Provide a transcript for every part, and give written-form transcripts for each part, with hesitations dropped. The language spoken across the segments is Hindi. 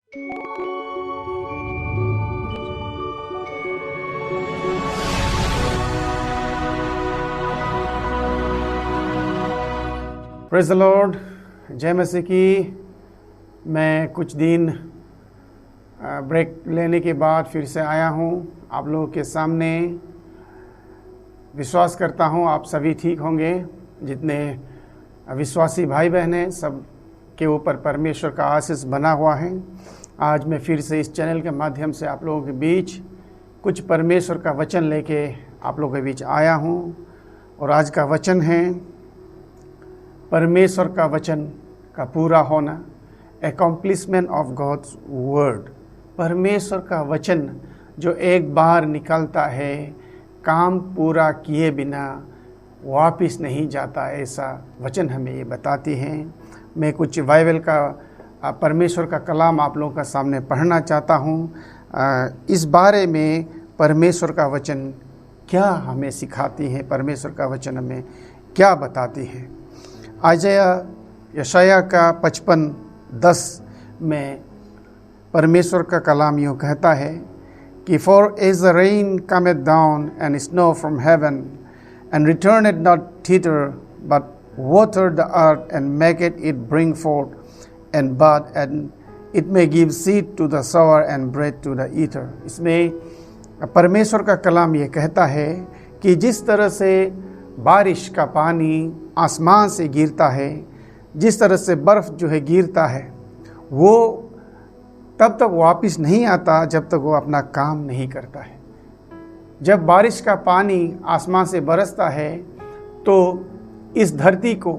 Praise the Lord. जय मसीह की। मैं कुछ दिन ब्रेक लेने के बाद फिर से आया हूँ आप लोगों के सामने। विश्वास करता हूँ आप सभी ठीक होंगे। जितने विश्वासी भाई बहन हैं सब के ऊपर परमेश्वर का आशीष बना हुआ है। आज मैं फिर से इस चैनल के माध्यम से आप लोगों के बीच कुछ परमेश्वर का वचन लेके आप लोगों के बीच आया हूँ। और आज का वचन है परमेश्वर का वचन का पूरा होना, एकम्प्लिशमेंट ऑफ गॉड्स वर्ड। परमेश्वर का वचन जो एक बार निकलता है, काम पूरा किए बिना वापस नहीं जाता, ऐसा वचन हमें ये बताती हैं। मैं कुछ बाइबल का परमेश्वर का कलाम आप लोगों का सामने पढ़ना चाहता हूँ। इस बारे में परमेश्वर का वचन क्या हमें सिखाती है, परमेश्वर का वचन हमें क्या बताती है। यशाया का 55:10 में परमेश्वर का कलाम यूँ कहता है कि for as the rain cometh down and snow from heaven and returneth not thither but water the earth and maketh it bring forth and bud and it may give seed to the sower and bread to the eater। इसमें परमेश्वर का कलाम ये कहता है कि जिस तरह से बारिश का पानी आसमान से गिरता है, जिस तरह से बर्फ़ जो है गिरता है, वो तब तक वापस नहीं आता जब तक वो अपना काम नहीं करता है। जब बारिश का पानी आसमान से बरसता है तो इस धरती को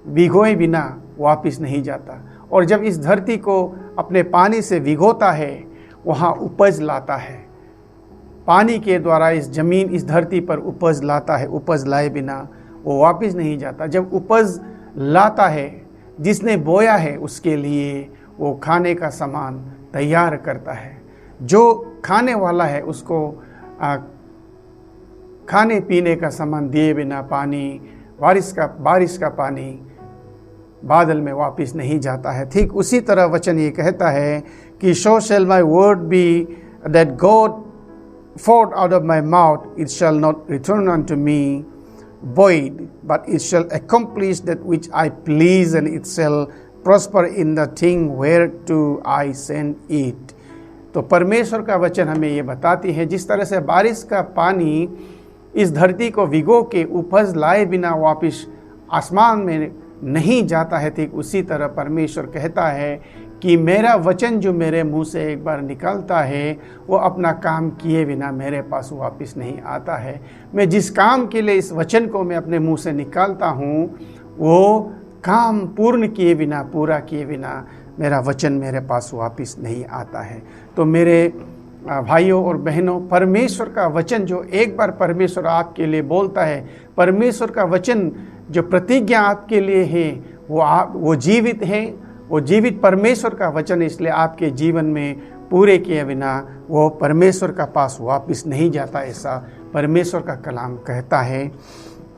भिगोए बिना वापस नहीं जाता, और जब इस धरती को अपने पानी से भिगोता है वहाँ उपज लाता है। पानी के द्वारा इस ज़मीन, इस धरती पर उपज लाता है। उपज लाए बिना वो वापस नहीं जाता। जब उपज लाता है, जिसने बोया है उसके लिए वो खाने का सामान तैयार करता है। जो खाने वाला है उसको खाने पीने का सामान दिए बिना पानी, बारिश का पानी बादल में वापस नहीं जाता है। ठीक उसी तरह वचन ये कहता है कि so shall my word be that God forth out of my mouth, it shall not return unto me void, but it shall accomplish that which I please, and it shall prosper in the thing whereto I send it। तो परमेश्वर का वचन हमें ये बताती है जिस तरह से बारिश का पानी इस धरती को भिगो के उपज लाए बिना वापस आसमान में नहीं जाता है, ठीक उसी तरह परमेश्वर कहता है कि मेरा वचन जो मेरे मुंह से एक बार निकलता है वो अपना काम किए बिना मेरे पास वापस नहीं आता है। मैं जिस काम के लिए इस वचन को मैं अपने मुंह से निकालता हूँ वो काम पूर्ण किए बिना, पूरा किए बिना मेरा वचन मेरे पास वापस नहीं आता है। तो मेरे भाइयों और बहनों, परमेश्वर का वचन जो एक बार परमेश्वर आपके लिए बोलता है, परमेश्वर का वचन जो प्रतिज्ञा आपके लिए है वो जीवित है। वो जीवित परमेश्वर का वचन, इसलिए आपके जीवन में पूरे किए बिना वो परमेश्वर का पास वापस नहीं जाता, ऐसा परमेश्वर का कलाम कहता है।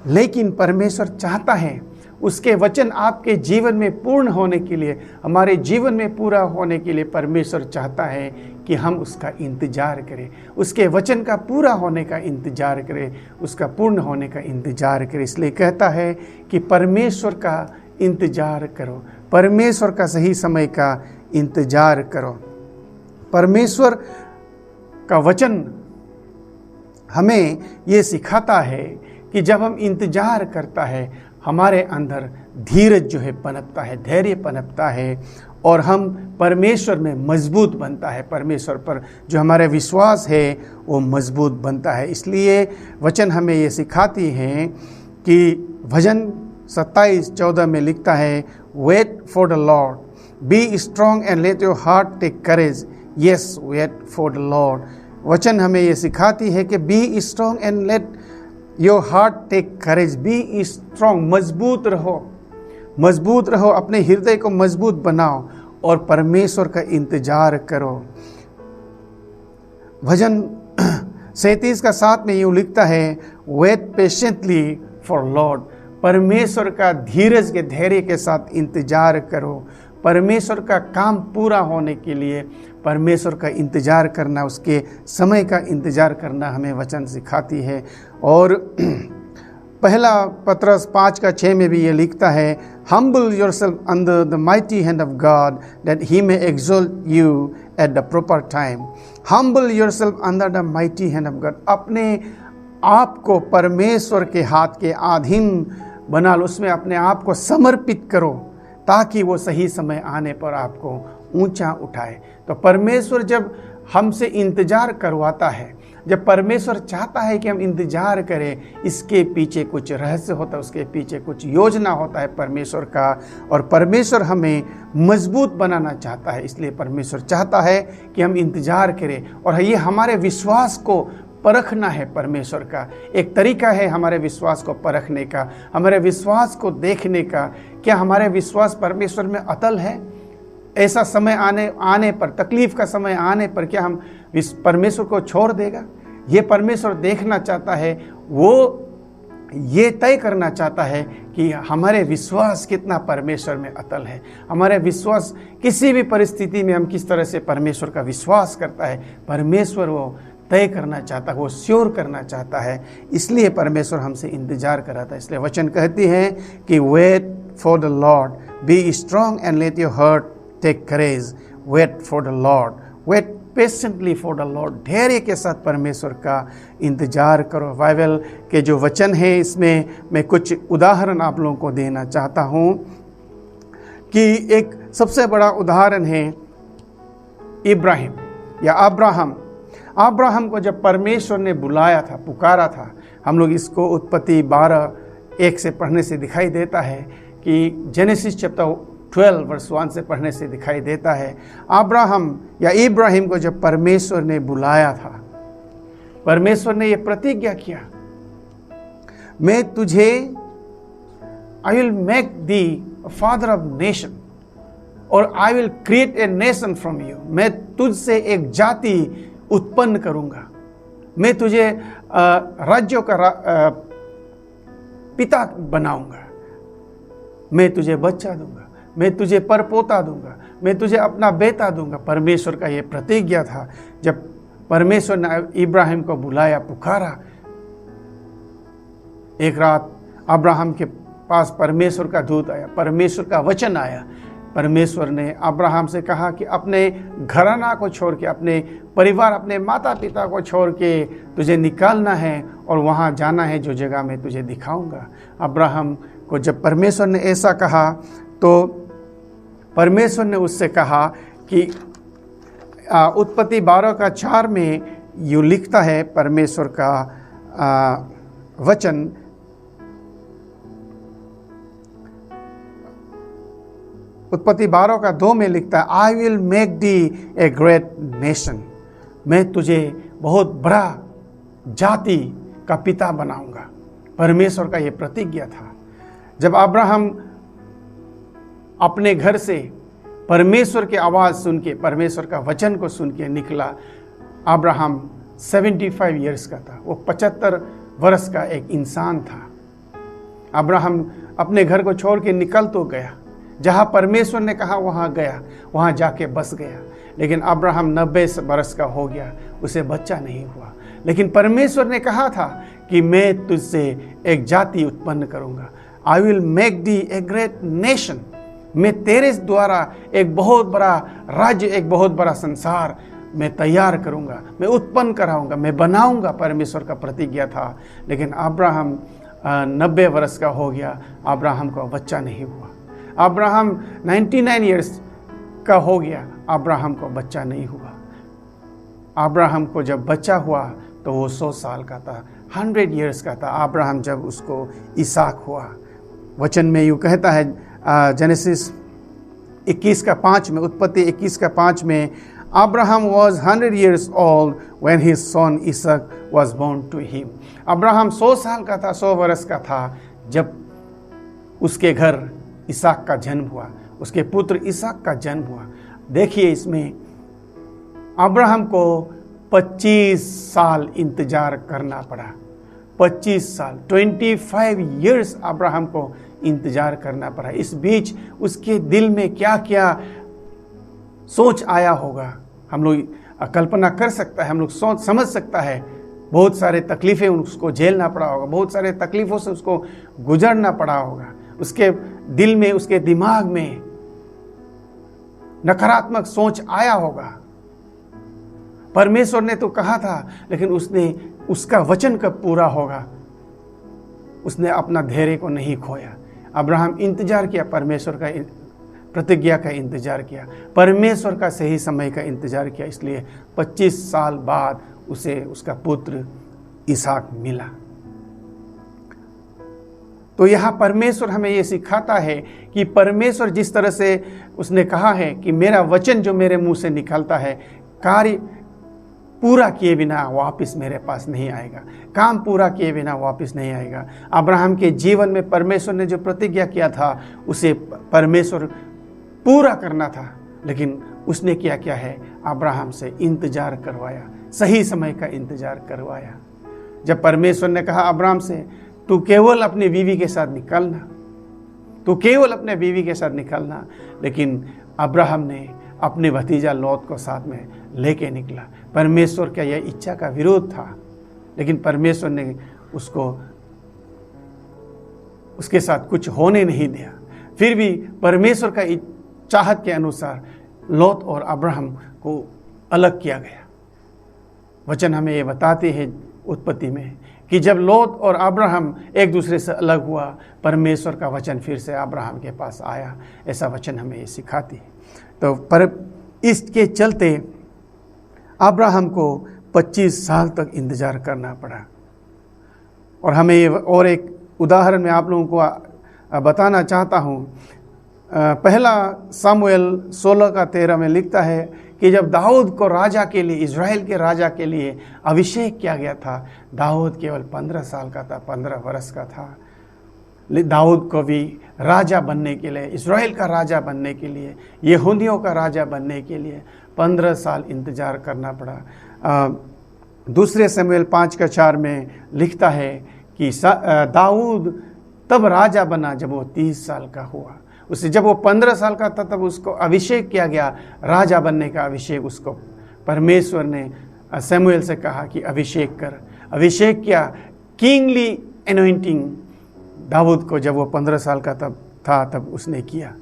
लेकिन परमेश्वर चाहता है उसके वचन आपके जीवन में पूर्ण होने के लिए, हमारे जीवन में पूरा होने के लिए परमेश्वर चाहता है कि हम उसका इंतज़ार करें, उसके वचन का पूरा होने का इंतज़ार करें, उसका पूर्ण होने का इंतज़ार करें। इसलिए कहता है कि परमेश्वर का इंतज़ार करो, परमेश्वर का सही समय का इंतज़ार करो। परमेश्वर का वचन हमें ये सिखाता है कि जब हम इंतज़ार करता है हमारे अंदर धीरज जो है पनपता है, धैर्य पनपता है, और हम परमेश्वर में मजबूत बनता है। परमेश्वर पर जो हमारा विश्वास है वो मजबूत बनता है। इसलिए वचन हमें ये सिखाती हैं कि भजन 27:14 में लिखता है, wait for the Lord, be strong and let your heart take courage, yes wait for the Lord. वचन हमें ये सिखाती है कि be strong and let your heart take courage, be strong, मजबूत रहो, मजबूत रहो, अपने हृदय को मजबूत बनाओ और परमेश्वर का इंतजार करो। भजन 37:7 में यूँ लिखता है, वेट पेशेंटली फॉर लॉर्ड, परमेश्वर का धीरज के धैर्य के साथ इंतजार करो, परमेश्वर का काम पूरा होने के लिए परमेश्वर का इंतज़ार करना, उसके समय का इंतज़ार करना हमें वचन सिखाती है। और पहला पत्रस 5:6 में भी ये लिखता है, Humble yourself under the mighty hand of God that he may exalt you at the proper time. Humble yourself under the mighty hand of God. अपने आप को परमेश्वर के हाथ के अधीन बना लो, उसमें अपने आप को समर्पित करो ताकि वो सही समय आने पर आपको ऊंचा उठाए। तो परमेश्वर जब हमसे इंतज़ार करवाता है, जब परमेश्वर चाहता है कि हम इंतज़ार करें, इसके पीछे कुछ रहस्य होता है, उसके पीछे कुछ योजना होता है परमेश्वर का, और परमेश्वर हमें मजबूत बनाना चाहता है। इसलिए परमेश्वर चाहता है कि हम इंतज़ार करें, और ये हमारे विश्वास को परखना है। परमेश्वर का एक तरीका है हमारे विश्वास को परखने का, हमारे विश्वास को देखने का, क्या हमारे विश्वास परमेश्वर में अटल है। ऐसा समय आने पर, तकलीफ का समय आने पर क्या हम परमेश्वर को छोड़ देगा? ये परमेश्वर देखना चाहता है, वो ये तय करना चाहता है कि हमारे विश्वास कितना परमेश्वर में अटल है, हमारे विश्वास किसी भी परिस्थिति में हम किस तरह से परमेश्वर का विश्वास करता है, परमेश्वर वो तय करना चाहता है, वो श्योर करना चाहता है। इसलिए परमेश्वर हमसे इंतजार कराता है। इसलिए वचन कहती है कि wait for the Lord, be strong and let your heart take courage. Wait for the Lord, wait patiently for the Lord. धैर्य के साथ परमेश्वर का इंतजार करो। बाइबल के जो वचन है, इसमें मैं कुछ उदाहरण आप लोगों को देना चाहता हूँ कि एक सबसे बड़ा उदाहरण है इब्राहिम या अब्राहम को जब परमेश्वर ने बुलाया था, पुकारा था। हम लोग इसको उत्पत्ति 12:1 से पढ़ने से दिखाई देता है कि जेनेसिस चैप्टर 12 वर्स 1 से पढ़ने से दिखाई देता है। अब्राहम या इब्राहिम को जब परमेश्वर ने बुलाया था, परमेश्वर ने यह प्रतिज्ञा किया, मैं तुझे I will make the father of nation और I will create a nation from you. मैं तुझसे एक जाति उत्पन्न करूंगा, मैं तुझे राज्यों का पिता बनाऊंगा, मैं तुझे बच्चा दूंगा, मैं तुझे परपोता दूंगा, मैं तुझे अपना बेटा दूंगा। परमेश्वर का ये प्रतिज्ञा था। जब परमेश्वर ने इब्राहिम को बुलाया, पुकारा, एक रात अब्राहम के पास परमेश्वर का दूत आया, परमेश्वर का वचन आया। परमेश्वर ने अब्राहम से कहा कि अपने घराना को छोड़ के, अपने परिवार, अपने माता पिता को छोड़ के तुझे निकालना है और वहाँ जाना है जो जगह मैं तुझे दिखाऊंगा। अब्राहम को जब परमेश्वर ने ऐसा कहा तो परमेश्वर ने उससे कहा कि उत्पत्ति 12:4 में यूँ लिखता है परमेश्वर का वचन, उत्पत्ति 12:2 में लिखता है, आई will make the a great nation. मैं तुझे बहुत बड़ा जाति का पिता बनाऊंगा। परमेश्वर का ये प्रतिज्ञा था। जब अब्राहम अपने घर से परमेश्वर की आवाज़ सुन के, परमेश्वर का वचन को सुन के निकला, अब्राहम 75 ईयर्स का था, वो 75 वर्ष का एक इंसान था। अब्राहम अपने घर को छोड़ के निकल तो गया, जहाँ परमेश्वर ने कहा वहाँ गया, वहाँ जाके बस गया। लेकिन अब्राहम 90 वर्ष का हो गया, उसे बच्चा नहीं हुआ। लेकिन परमेश्वर ने कहा था कि मैं तुझसे एक जाति उत्पन्न करूँगा, आई will make the a great nation. मैं तेरे द्वारा एक बहुत बड़ा राज्य, एक बहुत बड़ा संसार मैं तैयार करूँगा, मैं उत्पन्न कराऊँगा, मैं बनाऊँगा। परमेश्वर का प्रतिज्ञा था। लेकिन अब्राहम 90 वर्ष का हो गया, अब्राहम को बच्चा नहीं हुआ। अब्राहम 99 ईयर्स का हो गया, अब्राहम को बच्चा नहीं हुआ। अब्राहम को जब बच्चा हुआ तो वो 100 साल का था, 100 ईयर्स का था अब्राहम जब उसको इसहाक हुआ। वचन में यूँ कहता है जेनेसिस 21:5 में, उत्पत्ति 21:5 में, Abraham was 100 years old when his son Isaac was born to him। Abraham 100 साल का था, 100 वर्ष का था जब उसके घर इसहाक का जन्म हुआ, उसके पुत्र इसहाक का जन्म हुआ। देखिए इसमें अब्राहम को 25 साल इंतजार करना पड़ा। 25 साल, 25 years अब्राहम को इंतजार करना पड़ा। इस बीच उसके दिल में क्या क्या सोच आया होगा, हम लोग कल्पना कर सकता है, हम लोग सोच समझ सकता है। बहुत सारे तकलीफ़ें उसको झेलना पड़ा होगा, बहुत सारे तकलीफ़ों से उसको गुजरना पड़ा होगा। उसके दिल में, उसके दिमाग में नकारात्मक सोच आया होगा। परमेश्वर ने तो कहा था, लेकिन उसका वचन कब पूरा होगा, उसने अपना धैर्य को नहीं खोया। अब्राहम इंतजार किया, परमेश्वर का प्रतिज्ञा का इंतजार किया, परमेश्वर का सही समय का इंतजार किया। इसलिए 25 साल बाद उसे उसका पुत्र इसहाक मिला। तो यहाँ परमेश्वर हमें ये सिखाता है कि परमेश्वर जिस तरह से उसने कहा है कि मेरा वचन जो मेरे मुंह से निकलता है, कार्य पूरा किए बिना वापस मेरे पास नहीं आएगा, काम पूरा किए बिना वापस नहीं आएगा। अब्राहम के जीवन में परमेश्वर ने जो प्रतिज्ञा किया था उसे परमेश्वर पूरा करना था, लेकिन उसने क्या किया है, अब्राहम से इंतजार करवाया, सही समय का इंतजार करवाया। जब परमेश्वर ने कहा अब्राहम से, तू केवल अपनी बीवी के साथ निकलना, तू केवल अपने बीवी के साथ निकलना, लेकिन अब्राहम ने अपने भतीजा लौत को साथ में लेके निकला। परमेश्वर का यह इच्छा का विरोध था, लेकिन परमेश्वर ने उसके साथ कुछ होने नहीं दिया। फिर भी परमेश्वर का चाहत के अनुसार लौत और अब्राहम को अलग किया गया। वचन हमें ये बताते हैं उत्पत्ति में कि जब लौत और अब्राहम एक दूसरे से अलग हुआ, परमेश्वर का वचन फिर से अब्राहम के पास आया। ऐसा वचन हमें ये सिखाती है। तो पर इसके चलते अब्राहम को 25 साल तक इंतजार करना पड़ा। और हमें ये और एक उदाहरण मैं आप लोगों को बताना चाहता हूँ। पहला सामुएल 16:13 में लिखता है कि जब दाऊद को राजा के लिए, इज़राइल के राजा के लिए अभिषेक किया गया था, दाऊद केवल 15 साल का था, 15 वर्ष का था। दाऊद को भी राजा बनने के लिए, इज़राइल का राजा बनने के लिए, यहूदियों का राजा बनने के लिए 15 साल इंतजार करना पड़ा। दूसरे शमूएल 5:4 में लिखता है कि दाऊद तब राजा बना जब वो 30 साल का हुआ। उसे जब वो 15 साल का था तब उसको अभिषेक किया गया, राजा बनने का अभिषेक उसको परमेश्वर ने शमूएल से कहा कि अभिषेक कर। अभिषेक किया, किंगली एनोइंटिंग दाऊद को जब वो 15 साल का तब उसने किया।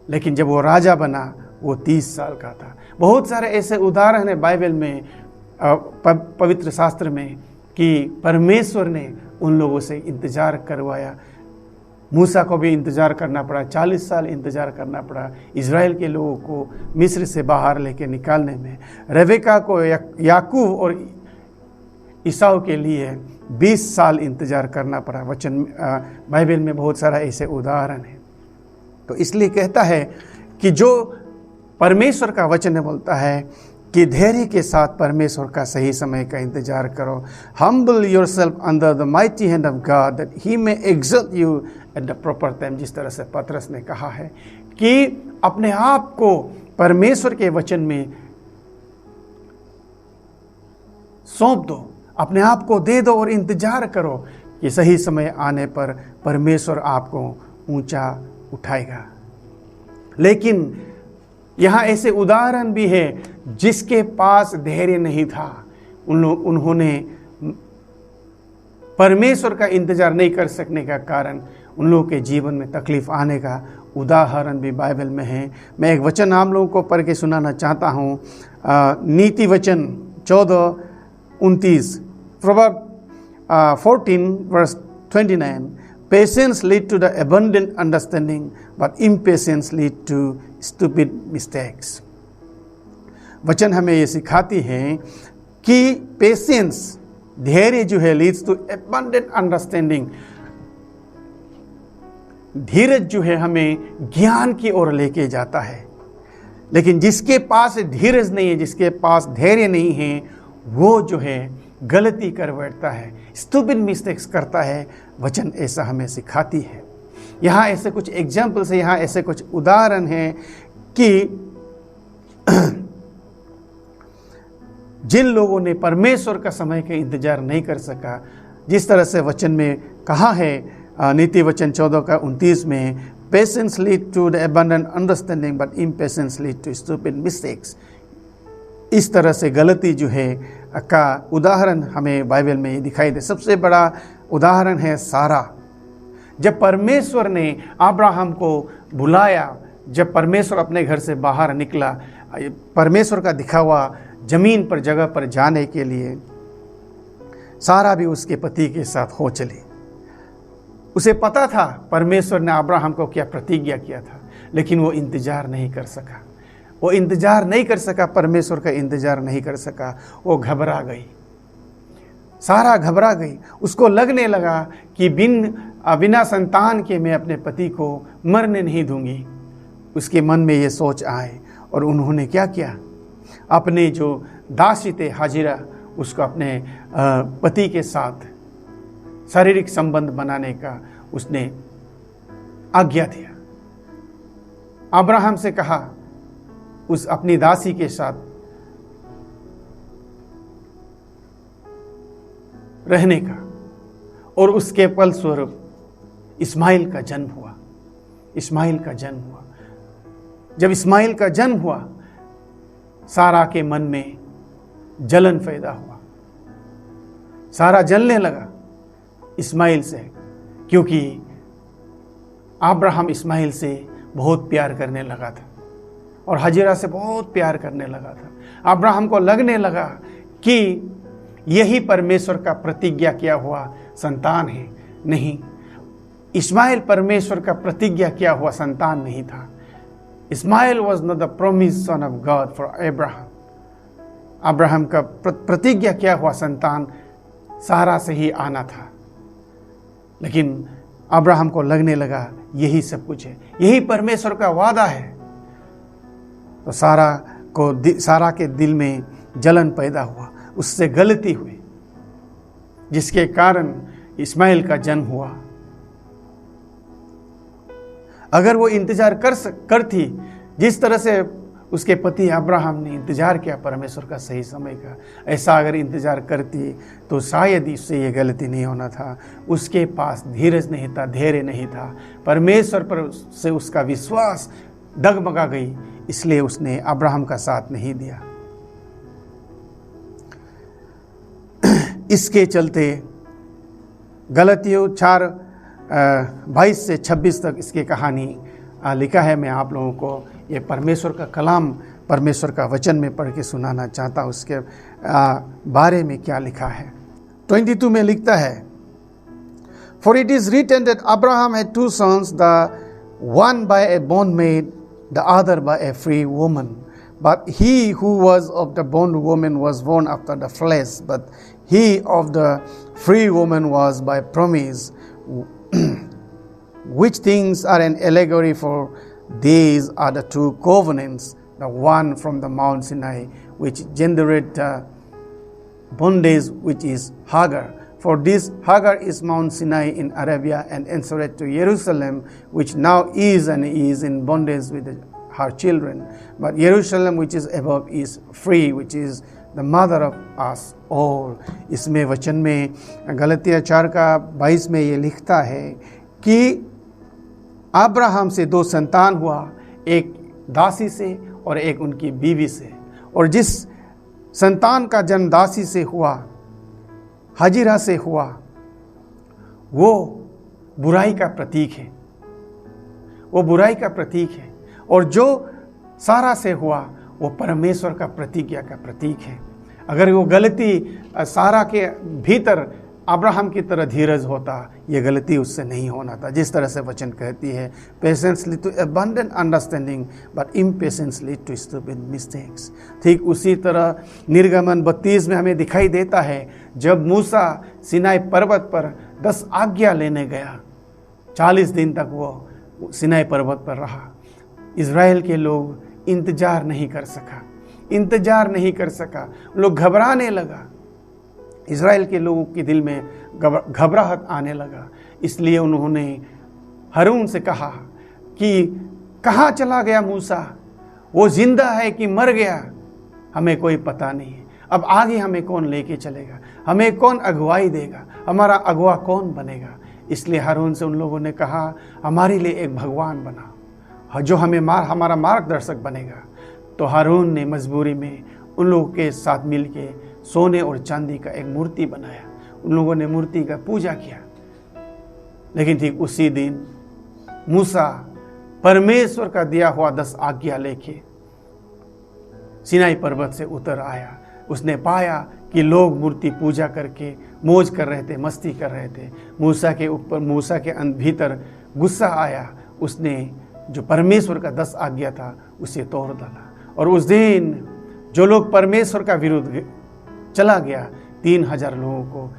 लेकिन जब वो राजा बना वो 30 साल का था। बहुत सारे ऐसे उदाहरण हैं बाइबल में, पवित्र शास्त्र में, कि परमेश्वर ने उन लोगों से इंतजार करवाया। मूसा को भी इंतजार करना पड़ा, 40 साल इंतजार करना पड़ा इज़राइल के लोगों को मिस्र से बाहर लेके निकालने में। रेबेका को याकूब और ईसाऊ के लिए 20 साल इंतजार करना पड़ा। वचन बाइबल में बहुत सारा ऐसे उदाहरण है। तो इसलिए कहता है कि जो परमेश्वर का वचन बोलता है कि धैर्य के साथ परमेश्वर का सही समय का इंतजार करो। Humble yourself under the mighty hand of God that he may exalt you at the proper time. जिस तरह से पतरस ने कहा है कि अपने आप को परमेश्वर के वचन में सौंप दो, अपने आप को दे दो और इंतजार करो कि सही समय आने पर परमेश्वर आपको ऊंचा उठाएगा। लेकिन यहाँ ऐसे उदाहरण भी है जिसके पास धैर्य नहीं था, उन्होंने परमेश्वर का इंतजार नहीं कर सकने का कारण उन लोगों के जीवन में तकलीफ आने का उदाहरण भी बाइबल में है। मैं एक वचन आप लोगों को पढ़ के सुनाना चाहता हूँ। नीति वचन 14:29, Proverbs 14:29, Patience lead to the abundant understanding, but impatience lead to stupid mistakes. वचन हमें ये सिखाती है कि पेशेंस, धैर्य जो है, लीड्स टू abundant understanding। धीरज जो है हमें ज्ञान की ओर लेके जाता है। लेकिन जिसके पास धीरज नहीं है, जिसके पास धैर्य नहीं है, वो जो है गलती कर बैठता है, स्टूपिड मिस्टेक्स करता है। वचन ऐसा हमें सिखाती है। यहाँ ऐसे कुछ एग्जाम्पल्स है, यहाँ ऐसे कुछ उदाहरण हैं कि जिन लोगों ने परमेश्वर का समय का इंतजार नहीं कर सका, जिस तरह से वचन में कहा है नीति वचन 14:29 में, patience lead to the abundant understanding but impatience lead to stupid mistakes. इस तरह से गलती जो है का उदाहरण हमें बाइबल में दिखाई दे। सबसे बड़ा उदाहरण है सारा। जब परमेश्वर ने अब्राहम को बुलाया, जब परमेश्वर अपने घर से बाहर निकला, परमेश्वर का दिखा हुआ जमीन पर जगह पर जाने के लिए, सारा भी उसके पति के साथ हो चली। उसे पता था परमेश्वर ने अब्राहम को क्या प्रतिज्ञा किया था, लेकिन वो इंतजार नहीं कर सका। वो इंतजार नहीं कर सका, परमेश्वर का इंतजार नहीं कर सका। वो घबरा गई, सारा घबरा गई। उसको लगने लगा कि बिना संतान के मैं अपने पति को मरने नहीं दूंगी। उसके मन में ये सोच आए और उन्होंने क्या किया, अपने जो दासी थे हाजिरा, उसको अपने पति के साथ शारीरिक संबंध बनाने का उसने आज्ञा दिया। अब्राहम से कहा उस अपनी दासी के साथ रहने का, और उसके फलस्वरूप इस्माइल का जन्म हुआ। इस्माइल का जन्म हुआ। जब इस्माइल का जन्म हुआ, सारा के मन में जलन पैदा हुआ। सारा जलने लगा इस्माइल से, क्योंकि अब्राहम इस्माइल से बहुत प्यार करने लगा था और हाजिरा से बहुत प्यार करने लगा था। अब्राहम को लगने लगा कि यही परमेश्वर का प्रतिज्ञा किया हुआ संतान है। नहीं, इस्माइल परमेश्वर का प्रतिज्ञा किया हुआ संतान नहीं था। Ishmael was not the promise son of God for Abraham. Abraham का प्रतिज्ञा किया हुआ संतान सारा से ही आना था, लेकिन अब्राहम को लगने लगा यही सब कुछ है, यही परमेश्वर का वादा है। तो सारा के दिल में जलन पैदा हुआ, उससे गलती हुई, जिसके कारण इस्माइल का जन्म हुआ। अगर वो इंतजार करती जिस तरह से उसके पति अब्राहम ने इंतजार किया परमेश्वर का सही समय का, ऐसा अगर इंतजार करती तो शायद इससे ये गलती नहीं होना था। उसके पास धीरज नहीं था, धैर्य नहीं था। परमेश्वर पर से उसका विश्वास डगमगा गई, इसलिए उसने अब्राहम का साथ नहीं दिया। इसके चलते गलतियों 4:22 से 26 तक इसकी कहानी लिखा है। मैं आप लोगों को ये परमेश्वर का कलाम, परमेश्वर का वचन में पढ़ के सुनाना चाहता हूँ। उसके बारे में क्या लिखा है। 22 में लिखता है, For it is written that Abraham had 2 sons, the one by a bondmaid, the other by a free woman. But he who was of the bondwoman was born after the flesh, but he of the free woman was by promise, which things are an allegory, for these are the 2 covenants, the one from the Mount Sinai, which generated bondage, which is Hagar. For this Hagar is Mount Sinai in Arabia, and answered to Jerusalem, which now is and is in bondage with her children. But Jerusalem which is above is free, which is the mother of us all. इसमें वचन में गलतियाँ 4:22 में ये लिखता है कि अब्राहम से 2 संतान हुआ, एक दासी से और एक उनकी बीवी से। और जिस संतान का जन्म दासी से हुआ, हाजिरा से हुआ, वो बुराई का प्रतीक है, वो बुराई का प्रतीक है। और जो सारा से हुआ वो परमेश्वर का प्रतिज्ञा का प्रतीक है। अगर वो गलती सारा के भीतर अब्राहम की तरह धीरज होता, ये गलती उससे नहीं होना था। जिस तरह से वचन कहती है, patience lead to abundant understanding but impatience lead to stupid mistakes. ठीक उसी तरह निर्गमन 32 में हमें दिखाई देता है, जब मूसा सिनाई पर्वत पर 10 आज्ञा लेने गया, 40 दिन तक वो सिनाई पर्वत पर रहा। इज़राइल के लोग इंतजार नहीं कर सका, लोग घबराने लगा। इज़राइल के लोगों के दिल में घबराहट आने लगा। इसलिए उन्होंने हारून से कहा कि कहाँ चला गया मूसा, वो जिंदा है कि मर गया, हमें कोई पता नहीं है। अब आगे हमें कौन लेके चलेगा, हमें कौन अगुवाई देगा, हमारा अगुआ कौन बनेगा? इसलिए हारून से उन लोगों ने कहा, हमारे लिए एक भगवान बना जो हमारा मार्गदर्शक बनेगा। तो हारून ने मजबूरी में उन लोगों के साथ मिलके सोने और चांदी का एक मूर्ति बनाया। उन लोगों ने मूर्ति का पूजा किया। लेकिन ठीक उसी दिन मूसा परमेश्वर का दिया हुआ 10 आज्ञा लेके सिनाई पर्वत से उतर आया। उसने पाया कि लोग मूर्ति पूजा करके मौज कर रहे थे, मस्ती कर रहे थे। मूसा के भीतर गुस्सा आया। उसने जो परमेश्वर का 10 आज्ञा था उसे तोड़ डाला। और उस दिन जो लोग परमेश्वर का विरुद्ध चला गया, 3000 लोगों को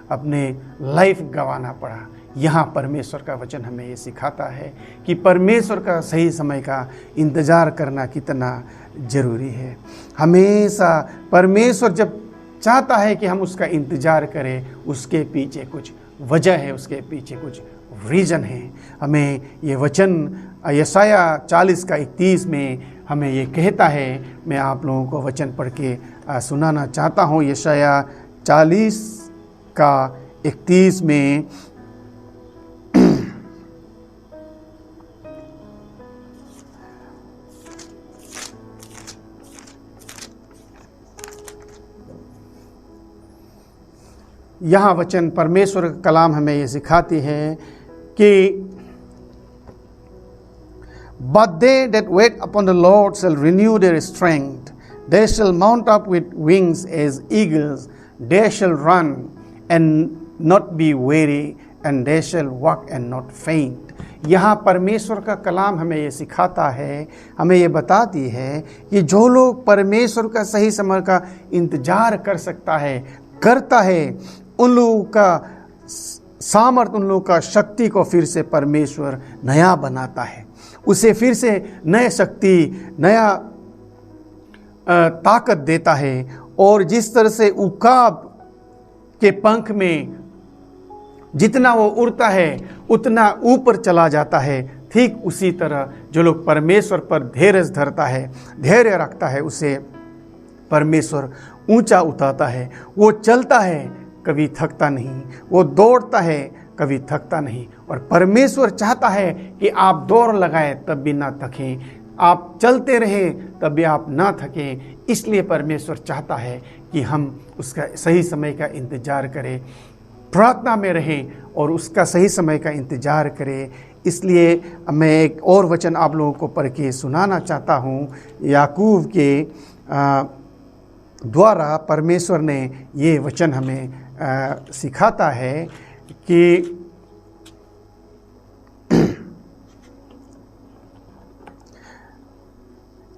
अपने लाइफ गंवाना पड़ा। यहाँ परमेश्वर का वचन हमें ये सिखाता है कि परमेश्वर का सही समय का इंतज़ार करना कितना ज़रूरी है। हमेशा परमेश्वर जब चाहता है कि हम उसका इंतज़ार करें, उसके पीछे कुछ वजह है, उसके पीछे कुछ रीज़न है। हमें ये वचन यशाया 40 का 31 में हमें ये कहता है। मैं आप लोगों को वचन पढ़ के सुनाना चाहता हूँ। यशाया 40 का 31 में यहाँ वचन परमेश्वर का कलाम हमें ये सिखाती है कि But they that wait upon the Lord shall renew their strength. They shall mount up with wings as eagles. They shall run and not be weary, and they shall walk and not faint. यहाँ परमेश्वर का कलाम हमें ये सिखाता है, हमें ये बताती है कि जो लोग परमेश्वर का सही समय का इंतजार करता है, उन लोगों का सामर्थ, उन लोगों का शक्ति को फिर से परमेश्वर नया बनाता है। उसे फिर से नया शक्ति, नया ताकत देता है। और जिस तरह से उकाब के पंख में जितना वो उड़ता है उतना ऊपर चला जाता है, ठीक उसी तरह जो लोग परमेश्वर पर धैर्य रखता है, उसे परमेश्वर ऊंचा उठाता है। वो चलता है, कभी थकता नहीं। वो दौड़ता है, कभी थकता नहीं। और परमेश्वर चाहता है कि आप दौड़ लगाएं तब भी ना थकें, आप चलते रहें तब भी आप ना थकें। इसलिए परमेश्वर चाहता है कि हम उसका सही समय का इंतज़ार करें, प्रार्थना में रहें और उसका सही समय का इंतज़ार करें। इसलिए मैं एक और वचन आप लोगों को पढ़ के सुनाना चाहता हूँ। याकूब के द्वारा परमेश्वर ने ये वचन हमें सिखाता है कि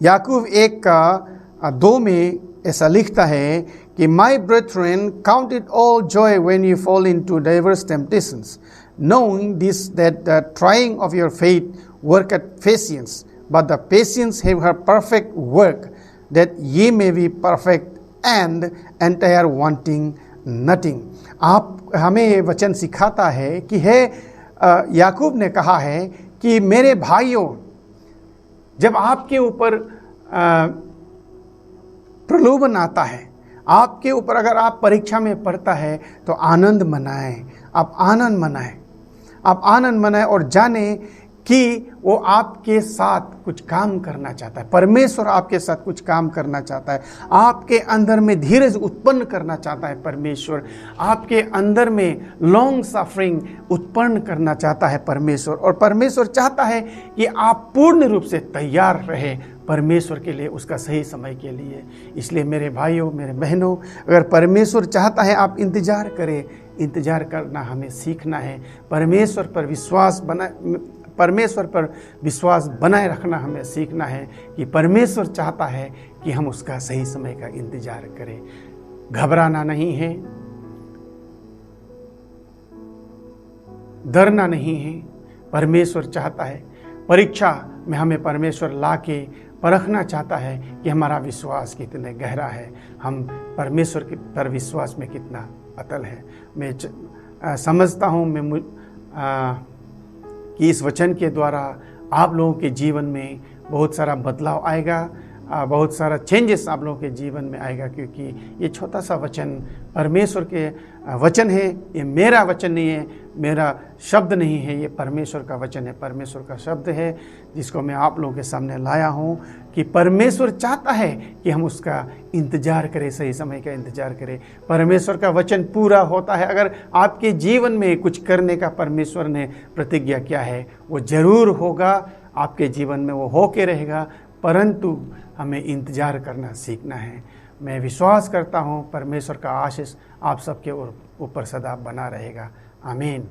याकूब 1 का 2 में ऐसा लिखता है कि My brethren, count it all joy when you fall into diverse temptations, knowing this, that the trying of your faith worketh patience, but the patience have her perfect work, that ye may be perfect and entire, wanting nothing. आप हमें ये वचन सिखाता है कि याकूब ने कहा है कि मेरे भाइयों, जब आपके ऊपर प्रलोभन आता है, आपके ऊपर अगर आप परीक्षा में पड़ता है तो आनंद मनाएं। आप आनंद मनाएं और जाने कि वो आपके साथ कुछ काम करना चाहता है। परमेश्वर आपके साथ कुछ काम करना चाहता है, आपके अंदर में धीरज उत्पन्न करना चाहता है। परमेश्वर आपके अंदर में लॉन्ग सफरिंग उत्पन्न करना चाहता है परमेश्वर। और परमेश्वर चाहता है कि आप पूर्ण रूप से तैयार रहे परमेश्वर के लिए, उसका सही समय के लिए। इसलिए मेरे भाइयों, मेरे बहनों, अगर परमेश्वर चाहता है आप इंतज़ार करें, इंतज़ार करना हमें सीखना है। परमेश्वर पर विश्वास बनाए रखना हमें सीखना है कि परमेश्वर चाहता है कि हम उसका सही समय का इंतज़ार करें। घबराना नहीं है, डरना नहीं है। परमेश्वर चाहता है, परीक्षा में हमें परमेश्वर लाके परखना चाहता है कि हमारा विश्वास कितने गहरा है, हम परमेश्वर के पर विश्वास में कितना अटल है। मैं समझता हूँ कि इस वचन के द्वारा आप लोगों के जीवन में बहुत सारा बदलाव आएगा। बहुत सारा चेंजेस आप लोगों के जीवन में आएगा, क्योंकि ये छोटा सा वचन परमेश्वर के वचन है। ये मेरा वचन नहीं है, मेरा शब्द नहीं है, ये परमेश्वर का वचन है, परमेश्वर का शब्द है, जिसको मैं आप लोगों के सामने लाया हूँ कि परमेश्वर चाहता है कि हम उसका इंतज़ार करें, सही समय का इंतज़ार करें। परमेश्वर का वचन पूरा होता है। अगर आपके जीवन में कुछ करने का परमेश्वर ने प्रतिज्ञा किया है, वो ज़रूर होगा, आपके जीवन में वो होके रहेगा, परंतु हमें इंतज़ार करना सीखना है। मैं विश्वास करता हूँ परमेश्वर का आशीष आप सबके ऊपर सदा बना रहेगा। आमीन।